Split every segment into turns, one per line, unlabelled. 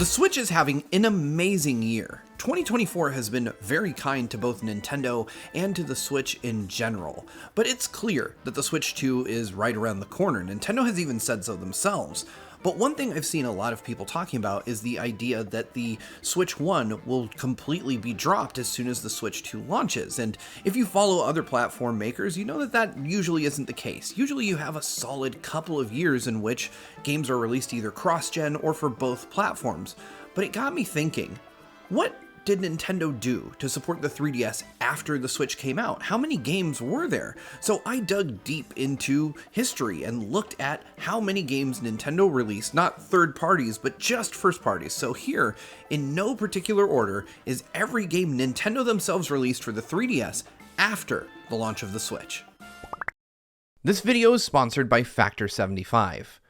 The Switch is having an amazing year. 2024 has been very kind to both Nintendo and to the Switch in general, but it's clear that the Switch 2 is right around the corner. Nintendo has even said so themselves. But one thing I've seen a lot of people talking about is the idea that the Switch 1 will completely be dropped as soon as the Switch 2 launches. And if you follow other platform makers, you know that that usually isn't the case. Usually you have a solid couple of years in which games are released either cross-gen or for both platforms. But it got me thinking, what did Nintendo do to support the 3DS after the Switch came out? How many games were there? So I dug deep into history and looked at how many games Nintendo released, not third parties, but just first parties. So here, in no particular order, is every game Nintendo themselves released for the 3DS after the launch of the Switch.
This video is sponsored by Factor 75.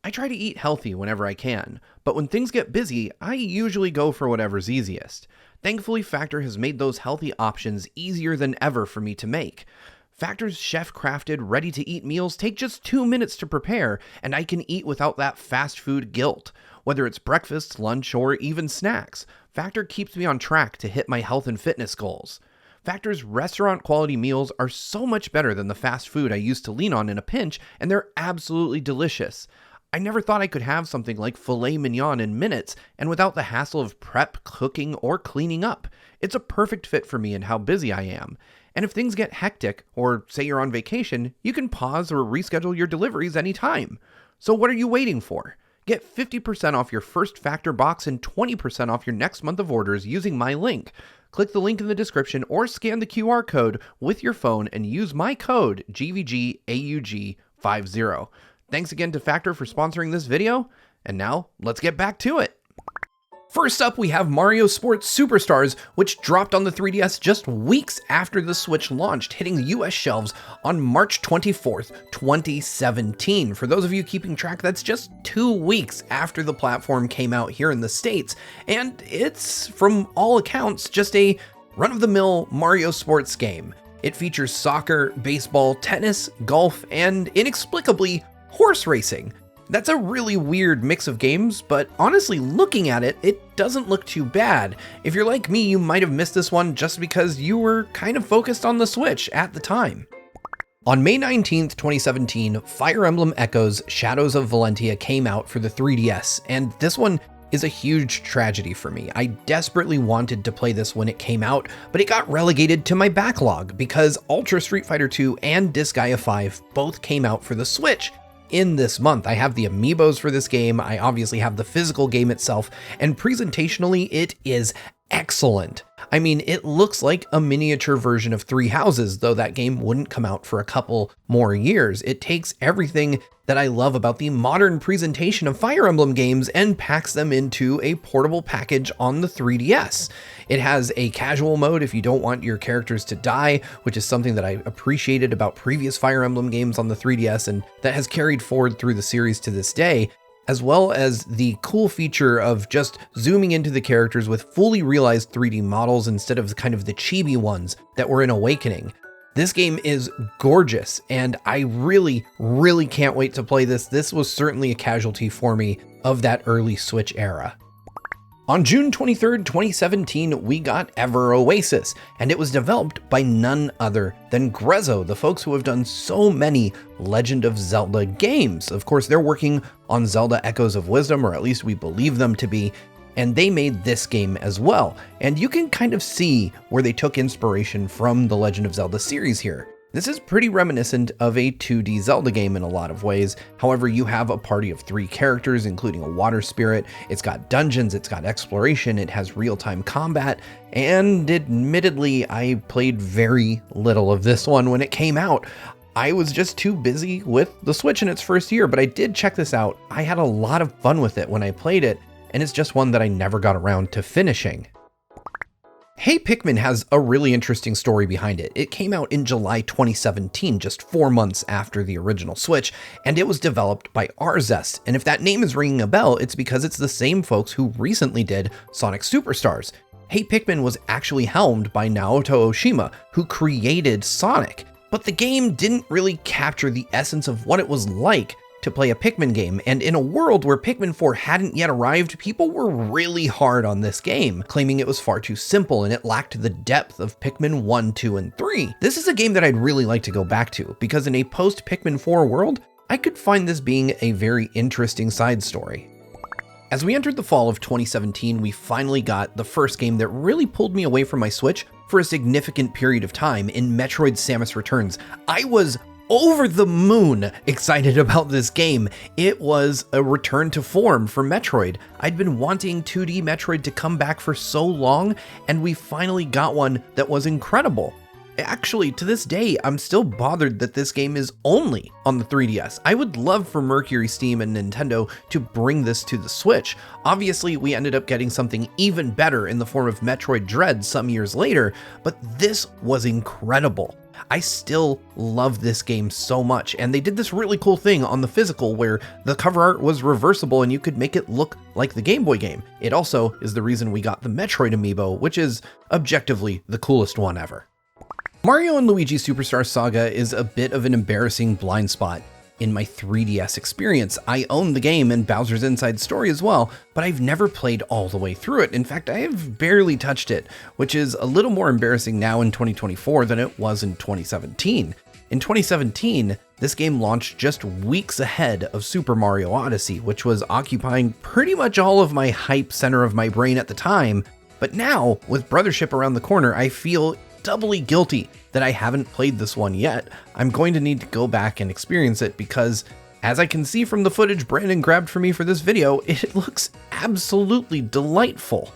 I try to eat healthy whenever I can, but when things get busy, I usually go for whatever's easiest. Thankfully, Factor has made those healthy options easier than ever for me to make. Factor's chef-crafted, ready-to-eat meals take just 2 minutes to prepare, and I can eat without that fast food guilt. Whether it's breakfast, lunch, or even snacks, Factor keeps me on track to hit my health and fitness goals. Factor's restaurant-quality meals are so much better than the fast food I used to lean on in a pinch, and they're absolutely delicious. I never thought I could have something like filet mignon in minutes and without the hassle of prep, cooking, or cleaning up. It's a perfect fit for me and how busy I am. And if things get hectic, or say you're on vacation, you can pause or reschedule your deliveries anytime. So what are you waiting for? Get 50% off your first Factor box and 20% off your next month of orders using my link. Click the link in the description or scan the QR code with your phone and use my code GVGAUG50. Thanks again to Factor for sponsoring this video, and now let's get back to it. First up, we have Mario Sports Superstars, which dropped on the 3DS just weeks after the Switch launched, hitting the US shelves on March 24th, 2017. For those of you keeping track, that's just 2 weeks after the platform came out here in the States, and it's, from all accounts, just a run-of-the-mill Mario sports game. It features soccer, baseball, tennis, golf, and inexplicably, horse racing. That's a really weird mix of games, but honestly, looking at it, it doesn't look too bad. If you're like me, you might have missed this one just because you were kind of focused on the Switch at the time. On May 19th, 2017, Fire Emblem Echoes Shadows of Valentia came out for the 3DS, and this one is a huge tragedy for me. I desperately wanted to play this when it came out, but it got relegated to my backlog because Ultra Street Fighter 2 and Disgaea 5 both came out for the Switch in this month. I have the amiibos for this game, I obviously have the physical game itself, and presentationally it is excellent. I mean, it looks like a miniature version of Three Houses, though that game wouldn't come out for a couple more years. It takes everything that I love about the modern presentation of Fire Emblem games and packs them into a portable package on the 3DS. It has a casual mode if you don't want your characters to die, which is something that I appreciated about previous Fire Emblem games on the 3DS and that has carried forward through the series to this day, as well as the cool feature of just zooming into the characters with fully realized 3D models instead of kind of the chibi ones that were in Awakening. This game is gorgeous, and I really, really can't wait to play this. This was certainly a casualty for me of that early Switch era. On June 23rd, 2017, we got Ever Oasis, and it was developed by none other than Grezzo, the folks who have done so many Legend of Zelda games. Of course, they're working on Zelda Echoes of Wisdom, or at least we believe them to be, and they made this game as well. And you can kind of see where they took inspiration from the Legend of Zelda series here. This is pretty reminiscent of a 2D Zelda game in a lot of ways. However, you have a party of 3 characters, including a water spirit. It's got dungeons, it's got exploration, it has real-time combat, and admittedly, I played very little of this one when it came out. I was just too busy with the Switch in its first year, but I did check this out. I had a lot of fun with it when I played it, and it's just one that I never got around to finishing. Hey Pikmin has a really interesting story behind it. It came out in July 2017, just 4 months after the original Switch, and it was developed by Arzest. And if that name is ringing a bell, it's because it's the same folks who recently did Sonic Superstars. Hey Pikmin was actually helmed by Naoto Oshima, who created Sonic. But the game didn't really capture the essence of what it was like to play a Pikmin game, and in a world where Pikmin 4 hadn't yet arrived, people were really hard on this game, claiming it was far too simple and it lacked the depth of Pikmin 1, 2, and 3. This is a game that I'd really like to go back to, because in a post-Pikmin 4 world, I could find this being a very interesting side story. As we entered the fall of 2017, we finally got the first game that really pulled me away from my Switch for a significant period of time in Metroid Samus Returns. I was over the moon excited about this game. It was a return to form for Metroid. I'd been wanting 2D Metroid to come back for so long, and we finally got one that was incredible. Actually, to this day, I'm still bothered that this game is only on the 3DS. I would love for Mercury Steam and Nintendo to bring this to the Switch. Obviously, we ended up getting something even better in the form of Metroid Dread some years later, but this was incredible. I still love this game so much, and they did this really cool thing on the physical where the cover art was reversible and you could make it look like the Game Boy game. It also is the reason we got the Metroid amiibo, which is objectively the coolest one ever. Mario and Luigi Superstar Saga is a bit of an embarrassing blind spot in my 3DS experience. I own the game and Bowser's Inside Story as well, but I've never played all the way through it. In fact, I have barely touched it, which is a little more embarrassing now in 2024 than it was in 2017. In 2017, this game launched just weeks ahead of Super Mario Odyssey, which was occupying pretty much all of my hype center of my brain at the time. But now, with Brothership around the corner, I feel doubly guilty that I haven't played this one yet. I'm going to need to go back and experience it because, as I can see from the footage Brandon grabbed for me for this video, it looks absolutely delightful.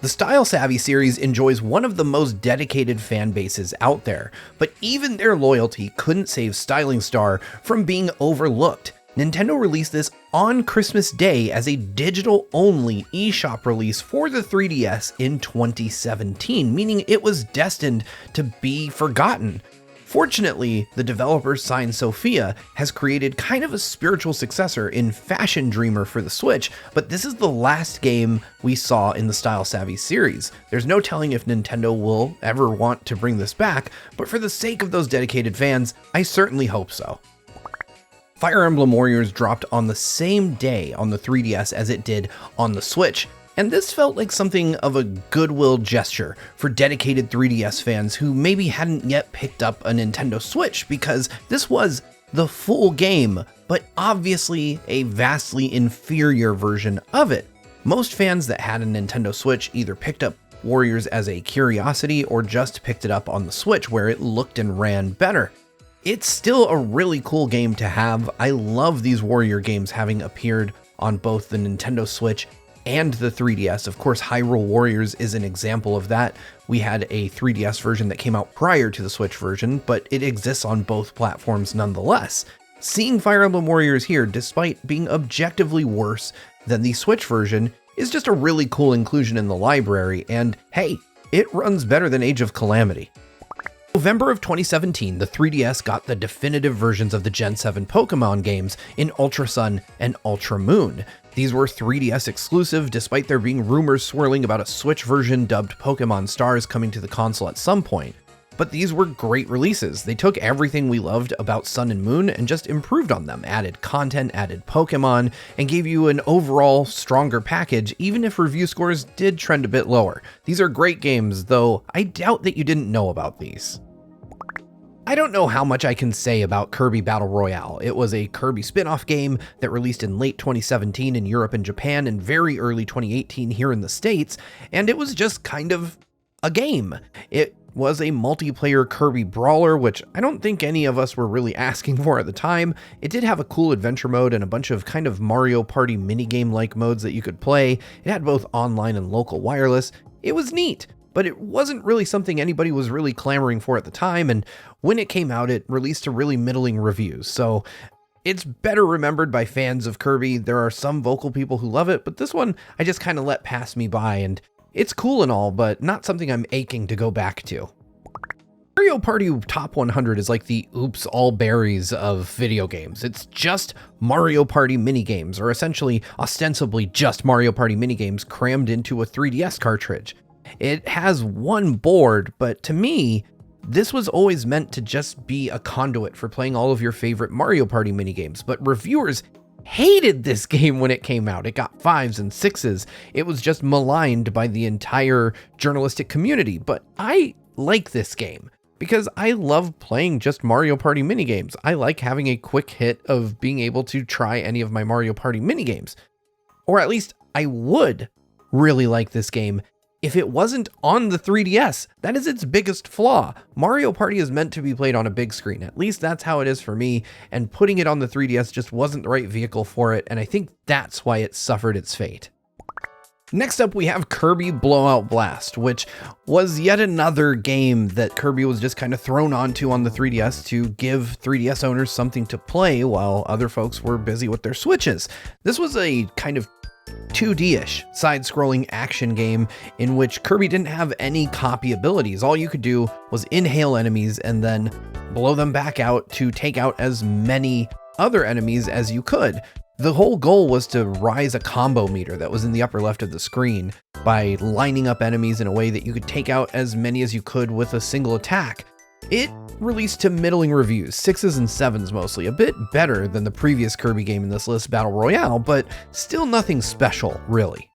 The Style Savvy series enjoys one of the most dedicated fan bases out there, but even their loyalty couldn't save Styling Star from being overlooked. Nintendo released this on Christmas Day as a digital-only eShop release for the 3DS in 2017, meaning it was destined to be forgotten. Fortunately, the developer Sign Sophia has created kind of a spiritual successor in Fashion Dreamer for the Switch, but this is the last game we saw in the Style Savvy series. There's no telling if Nintendo will ever want to bring this back, but for the sake of those dedicated fans, I certainly hope so. Fire Emblem Warriors dropped on the same day on the 3DS as it did on the Switch, and this felt like something of a goodwill gesture for dedicated 3DS fans who maybe hadn't yet picked up a Nintendo Switch, because this was the full game, but obviously a vastly inferior version of it. Most fans that had a Nintendo Switch either picked up Warriors as a curiosity or just picked it up on the Switch where it looked and ran better. It's still a really cool game to have. I love these Warrior games having appeared on both the Nintendo Switch and the 3DS. Of course, Hyrule Warriors is an example of that. We had a 3DS version that came out prior to the Switch version, but it exists on both platforms nonetheless. Seeing Fire Emblem Warriors here, despite being objectively worse than the Switch version, is just a really cool inclusion in the library, and hey, it runs better than Age of Calamity. November of 2017, the 3DS got the definitive versions of the Gen 7 Pokemon games in Ultra Sun and Ultra Moon. These were 3DS exclusive, despite there being rumors swirling about a Switch version dubbed Pokemon Stars coming to the console at some point. But these were great releases. They took everything we loved about Sun and Moon and just improved on them, added content, added Pokemon, and gave you an overall stronger package, even if review scores did trend a bit lower. These are great games, though I doubt that you didn't know about these. I don't know how much I can say about Kirby Battle Royale. It was a Kirby spin-off game that released in late 2017 in Europe and Japan and very early 2018 here in the States, and it was just kind of a game. It was a multiplayer Kirby brawler, which I don't think any of us were really asking for at the time. It did have a cool adventure mode and a bunch of kind of Mario Party minigame-like modes that you could play. It had both online and local wireless. It was neat, but it wasn't really something anybody was really clamoring for at the time, and when it came out, it released to really middling reviews, so it's better remembered by fans of Kirby. There are some vocal people who love it, but this one I just kind of let pass me by, and it's cool and all, but not something I'm aching to go back to. Mario Party Top 100 is like the oops all berries of video games. It's just Mario Party minigames, or essentially ostensibly just Mario Party minigames crammed into a 3DS cartridge. It has one board, but to me, This was always meant to just be a conduit for playing all of your favorite Mario Party minigames, but reviewers hated this game when it came out. It got 5s and 6s. It was just maligned by the entire journalistic community, but I like this game because I love playing just Mario Party minigames. I like having a quick hit of being able to try any of my Mario Party minigames. Or at least I would really like this game if it wasn't on the 3DS. That is its biggest flaw. Mario Party is meant to be played on a big screen. At least that's how it is for me, and putting it on the 3DS just wasn't the right vehicle for it, and I think that's why it suffered its fate. Next up, we have Kirby Blowout Blast, which was yet another game that Kirby was just kind of thrown onto on the 3DS to give 3DS owners something to play while other folks were busy with their Switches. This was a kind of 2D-ish side-scrolling action game in which Kirby didn't have any copy abilities. All you could do was inhale enemies and then blow them back out to take out as many other enemies as you could. The whole goal was to rise a combo meter that was in the upper left of the screen by lining up enemies in a way that you could take out as many as you could with a single attack. It released to middling reviews, 6s and 7s mostly, a bit better than the previous Kirby game in this list, Battle Royale, but still nothing special, really.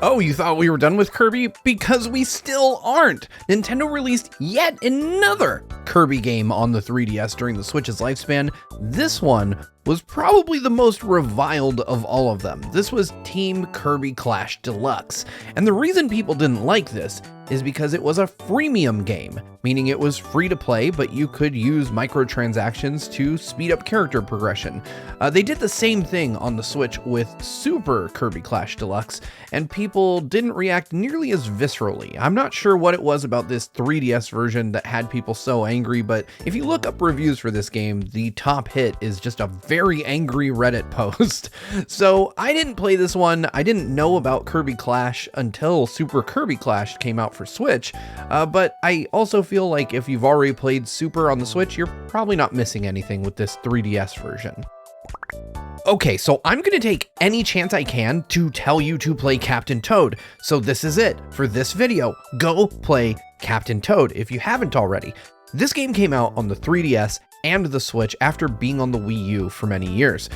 Oh, you thought we were done with Kirby? Because we still aren't! Nintendo released yet another Kirby game on the 3DS during the Switch's lifespan. This one was probably the most reviled of all of them. This was Team Kirby Clash Deluxe, and the reason people didn't like this is because it was a freemium game, meaning it was free to play, but you could use microtransactions to speed up character progression. They did the same thing on the Switch with Super Kirby Clash Deluxe, and people didn't react nearly as viscerally. I'm not sure what it was about this 3DS version that had people so angry, but if you look up reviews for this game, the top hit is just a very angry Reddit post. So I didn't play this one. I didn't know about Kirby Clash until Super Kirby Clash came out for Switch, but I also feel like if you've already played Super on the Switch, you're probably not missing anything with this 3DS version. Okay, so I'm gonna take any chance I can to tell you to play Captain Toad, so this is it for this video. Go play Captain Toad if you haven't already. This game came out on the 3DS and the Switch after being on the Wii U for many years.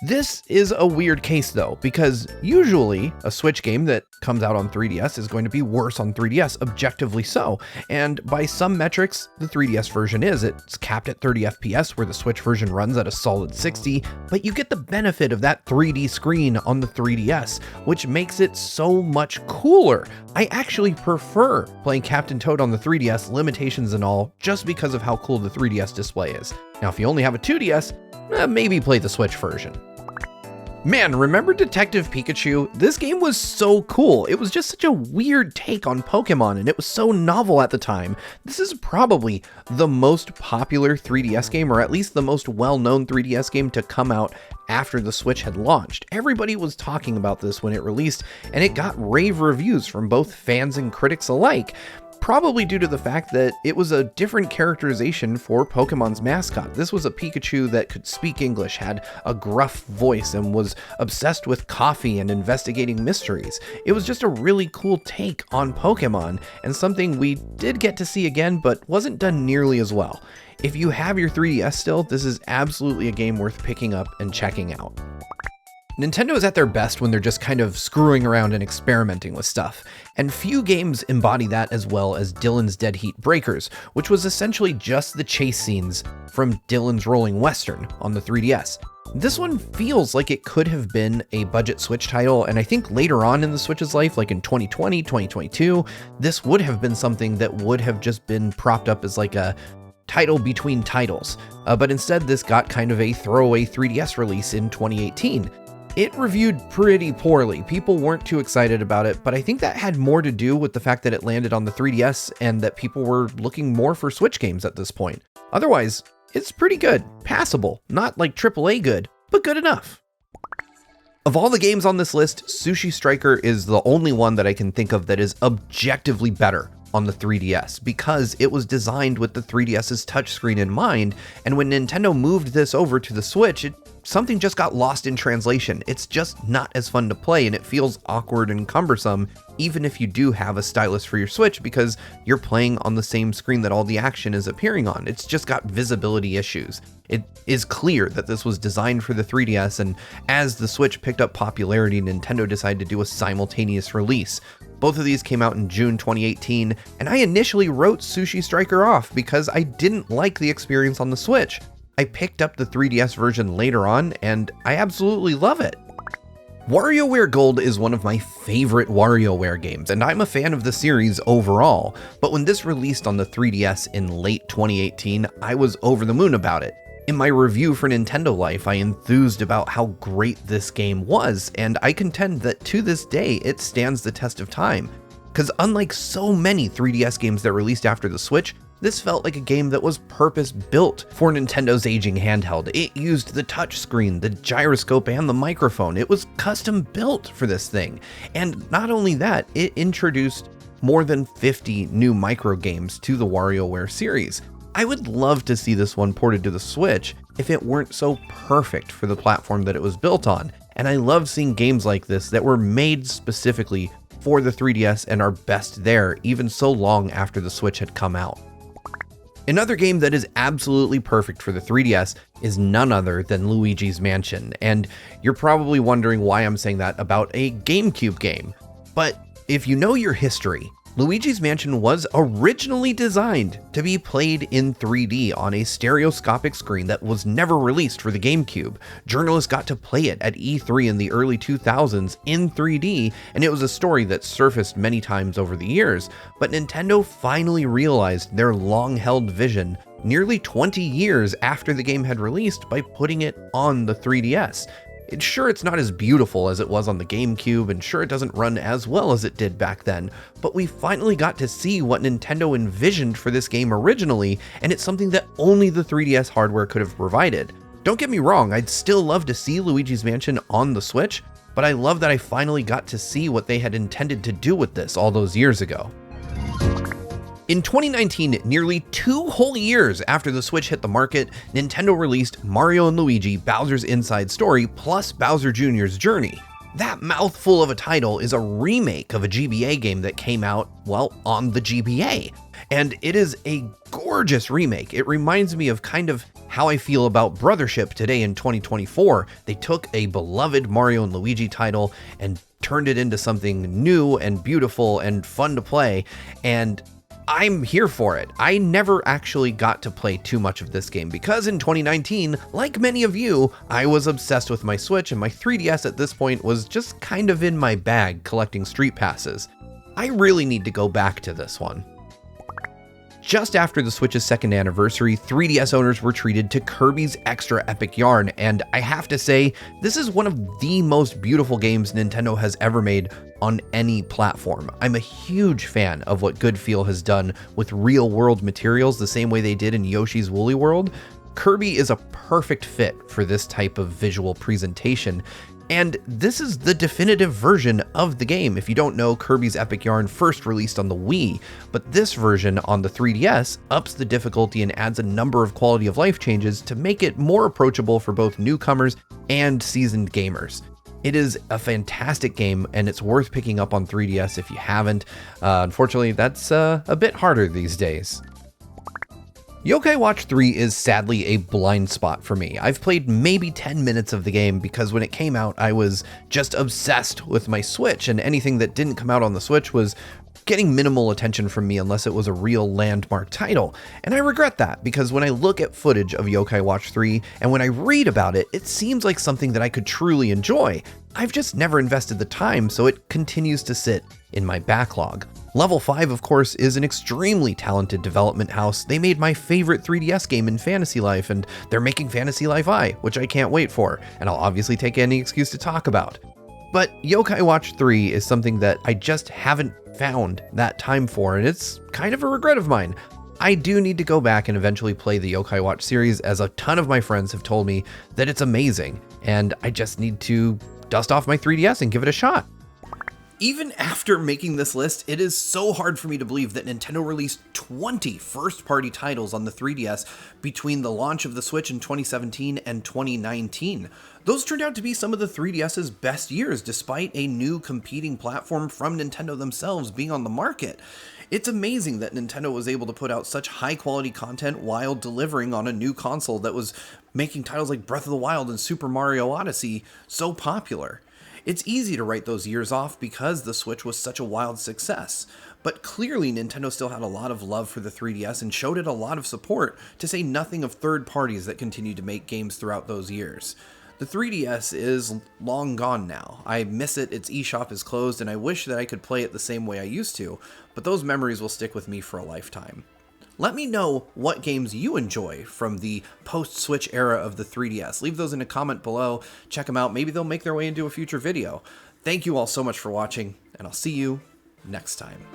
This is a weird case though, because usually a Switch game that comes out on 3DS is going to be worse on 3DS, objectively so. And by some metrics, the 3DS version is. It's capped at 30 FPS, where the Switch version runs at a solid 60, but you get the benefit of that 3D screen on the 3DS, which makes it so much cooler. I actually prefer playing Captain Toad on the 3DS, limitations and all, just because of how cool the 3DS display is. Now, if you only have a 2DS, maybe play the Switch version. Man, remember Detective Pikachu? This game was so cool. It was just such a weird take on Pokemon, and it was so novel at the time. This is probably the most popular 3DS game, or at least the most well-known 3DS game to come out after the Switch had launched. Everybody was talking about this when it released, and it got rave reviews from both fans and critics alike. Probably due to the fact that it was a different characterization for Pokemon's mascot. This was a Pikachu that could speak English, had a gruff voice, and was obsessed with coffee and investigating mysteries. It was just a really cool take on Pokemon, and something we did get to see again, but wasn't done nearly as well. If you have your 3DS still, this is absolutely a game worth picking up and checking out. Nintendo is at their best when they're just kind of screwing around and experimenting with stuff, and few games embody that as well as Dylan's Dead Heat Breakers, which was essentially just the chase scenes from Dylan's Rolling Western on the 3DS. This one feels like it could have been a budget Switch title, and I think later on in the Switch's life, like in 2020, 2022, this would have been something that would have just been propped up as like a title between titles, but instead this got kind of a throwaway 3DS release in 2018. It reviewed pretty poorly. People weren't too excited about it, but I think that had more to do with the fact that it landed on the 3DS and that people were looking more for Switch games at this point. Otherwise, it's pretty good, passable, not like AAA good, but good enough. Of all the games on this list, Sushi Striker is the only one that I can think of that is objectively better on the 3DS because it was designed with the 3DS's touchscreen in mind, and when Nintendo moved this over to the Switch, something just got lost in translation. It's just not as fun to play, and it feels awkward and cumbersome, even if you do have a stylus for your Switch, because you're playing on the same screen that all the action is appearing on. It's just got visibility issues. It is clear that this was designed for the 3DS, and as the Switch picked up popularity, Nintendo decided to do a simultaneous release. Both of these came out in June 2018, and I initially wrote Sushi Striker off because I didn't like the experience on the Switch. I picked up the 3DS version later on, and I absolutely love it. WarioWare Gold is one of my favorite WarioWare games, and I'm a fan of the series overall, but when this released on the 3DS in late 2018, I was over the moon about it. In my review for Nintendo Life, I enthused about how great this game was, and I contend that to this day, it stands the test of time. Because unlike so many 3DS games that released after the Switch, this felt like a game that was purpose-built for Nintendo's aging handheld. It used the touchscreen, the gyroscope, and the microphone. It was custom-built for this thing. And not only that, it introduced more than 50 new micro games to the WarioWare series. I would love to see this one ported to the Switch if it weren't so perfect for the platform that it was built on. And I love seeing games like this that were made specifically for the 3DS and are best there even so long after the Switch had come out. Another game that is absolutely perfect for the 3DS is none other than Luigi's Mansion, and you're probably wondering why I'm saying that about a GameCube game. But if you know your history, Luigi's Mansion was originally designed to be played in 3D on a stereoscopic screen that was never released for the GameCube. Journalists got to play it at E3 in the early 2000s in 3D, and it was a story that surfaced many times over the years. But Nintendo finally realized their long-held vision nearly 20 years after the game had released by putting it on the 3DS. Sure, it's not as beautiful as it was on the GameCube, and sure, it doesn't run as well as it did back then, but we finally got to see what Nintendo envisioned for this game originally, and it's something that only the 3DS hardware could have provided. Don't get me wrong, I'd still love to see Luigi's Mansion on the Switch, but I love that I finally got to see what they had intended to do with this all those years ago. In 2019, nearly 2 whole years after the Switch hit the market, Nintendo released Mario & Luigi Bowser's Inside Story plus Bowser Jr.'s Journey. That mouthful of a title is a remake of a GBA game that came out, well, on the GBA. And it is a gorgeous remake. It reminds me of kind of how I feel about Brothership today in 2024. They took a beloved Mario & Luigi title and turned it into something new and beautiful and fun to play, and I'm here for it. I never actually got to play too much of this game because in 2019, like many of you, I was obsessed with my Switch, and my 3DS at this point was just kind of in my bag collecting street passes. I really need to go back to this one. Just after the Switch's second anniversary, 3DS owners were treated to Kirby's Extra Epic Yarn, and I have to say, this is one of the most beautiful games Nintendo has ever made on any platform. I'm a huge fan of what Good Feel has done with real-world materials the same way they did in Yoshi's Woolly World. Kirby is a perfect fit for this type of visual presentation, and this is the definitive version of the game. If you don't know, Kirby's Epic Yarn first released on the Wii, but this version on the 3DS ups the difficulty and adds a number of quality of life changes to make it more approachable for both newcomers and seasoned gamers. It is a fantastic game, and it's worth picking up on 3DS if you haven't. Unfortunately, that's a bit harder these days. Yokai Watch 3 is sadly a blind spot for me. I've played maybe 10 minutes of the game because when it came out, I was just obsessed with my Switch, and anything that didn't come out on the Switch was getting minimal attention from me unless it was a real landmark title. And I regret that because when I look at footage of Yokai Watch 3 and when I read about it, it seems like something that I could truly enjoy. I've just never invested the time, so it continues to sit in my backlog. Level 5, of course, is an extremely talented development house. They made my favorite 3DS game in Fantasy Life, and they're making Fantasy Life I, which I can't wait for, and I'll obviously take any excuse to talk about. But Yokai Watch 3 is something that I just haven't found that time for, and it's kind of a regret of mine. I do need to go back and eventually play the Yokai Watch series, as a ton of my friends have told me that it's amazing, and I just need to dust off my 3DS and give it a shot.
Even after making this list, it is so hard for me to believe that Nintendo released 20 first-party titles on the 3DS between the launch of the Switch in 2017 and 2019. Those turned out to be some of the 3DS's best years, despite a new competing platform from Nintendo themselves being on the market. It's amazing that Nintendo was able to put out such high-quality content while delivering on a new console that was making titles like Breath of the Wild and Super Mario Odyssey so popular. It's easy to write those years off because the Switch was such a wild success, but clearly Nintendo still had a lot of love for the 3DS and showed it a lot of support, to say nothing of third parties that continued to make games throughout those years. The 3DS is long gone now. I miss it, its eShop is closed, and I wish that I could play it the same way I used to, but those memories will stick with me for a lifetime. Let me know what games you enjoy from the post-Switch era of the 3DS. Leave those in a comment below. Check them out. Maybe they'll make their way into a future video. Thank you all so much for watching, and I'll see you next time.